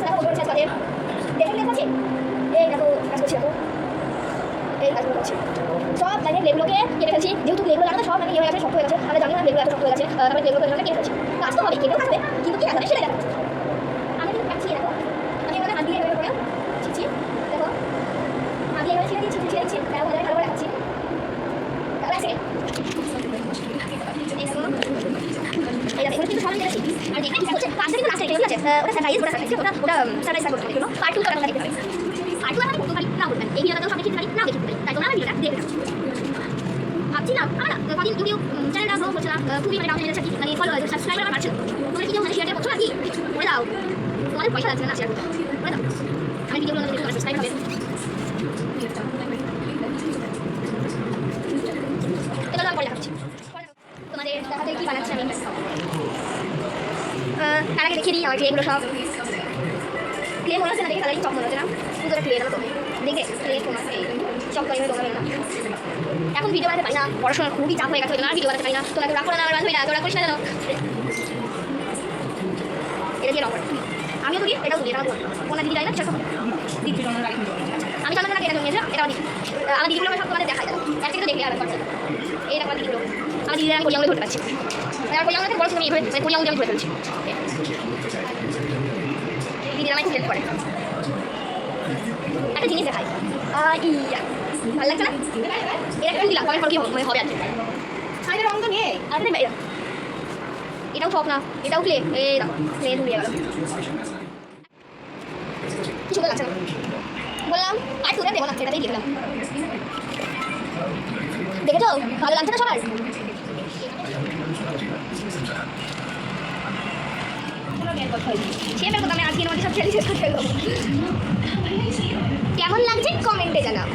দেখো ওপরে কাজ করে দেখে দেখাচ্ছি এই দেখো কাজ করছি দেখো এই কাজগুলো করছি সব মানে লেগুলোকে কেটে ফেলছি যেহেতু লেগুলো লাগানো সব মানে ইয়ে হয়ে গেছে শক্ত হয়ে গেছে আমরা জানি না লেগুলো এত শক্ত হয়ে গেছে তারপরে লেগুলো কেটে ফেলছি কাজ তো হবে কেটেও থাকবে কিন্তু কি কাজ সেটা দেখো আমি কিন্তু কাটছি দেখো আমি এখানে হাত দিয়ে এভাবে করে ছিঁচি দেখো হাত দিয়ে এভাবে ছিঁড়ে দিচ্ছি দেখো ভালো করে রাখছি তারপরে আছে এই দেখো কিন্তু সব জায়গায় আর যেখানে হচ্ছে কাজটা কিন্তু লাস্টে ঠিক আছে ওটা সারপ্রাইজ ওটা সারপ্রাইজ করতে হবে পার্ট 2 করা দেখতে হবে পার্ট 2 আমরা করতে পারি না করতে পারি এই ভিডিওটা সামনে দেখতে পারি না দেখতে পারি তাই তোমরা ভিডিওটা দেখে নাও ভাবছি না আমরা কদিন ইউটিউব চ্যানেলটা গ্রো করছিলাম খুবই মানে ডাউন হয়ে যাচ্ছে মানে ফলোয়ার সাবস্ক্রাইবার আমার বাড়ছে তোমরা কি কেউ মানে শেয়ারটা করছো নাকি করে দাও তোমাদের পয়সা লাগছে না শেয়ার করতে করে দাও আমি ভিডিওগুলো দেখে তোমার সাবস্ক্রাইব হবে এটা আমি পরে দেখাচ্ছি তোমাদের দেখাতে কি বানাচ্ছি আমি তার আগে দেখিয়ে দিই আমার এগুলো সব ক্লে মনে হচ্ছে না দেখে কালারিং চক মনে হচ্ছে না পুজোটা ক্লে এলো তো দেখে ক্লে তোমার চক করে তোমরা না এখন ভিডিও বানাতে পারি না পড়াশোনা খুবই চাপ হয়ে গেছে না ভিডিও বানাতে পারি না তোরা রাখো না আমার বান্ধবী না তোরা করিস না জানো এটা দিয়ে রঙ আমিও তো দিই এটাও দিই এটা কোনো দিদি যায় না সেটা আমি জানতাম না এটা নিয়েছে এটাও দিই আমার দিদিগুলো আমার সব তোমাদের দেখা যায় এক থেকে দেখলে আর করছে এই দেখো দিদিগুলো আমার দিদিরা আমি কোরিয়াঙ্গুলো ধরতে পারছি আর কোরিয়াঙ্গুলো বড় সময় মানে কোরিয়াঙ্গুলো আমি ধরে ফেলছি দিদিরা আমাকে হেল্প করে একটা জিনিস দেখাই ইয়া ভালো লাগছে না এটা একটু দিলাম কমেন্ট করে কি হবে আর শাড়ির রঙ তো নিয়ে আর এটাও সব না এটাও ক্লে এই দেখো ক্লে ধুয়ে গেল কিছু ভালো লাগছে না বললাম আর তোরা দেখো না সেটাতেই দেখলাম দেখেছো ভালো লাগছে না সবার শেপের কথা আমি আজকে আমাদের সব শেষ করে ফেলবো কেমন লাগছে কমেন্টে জানাও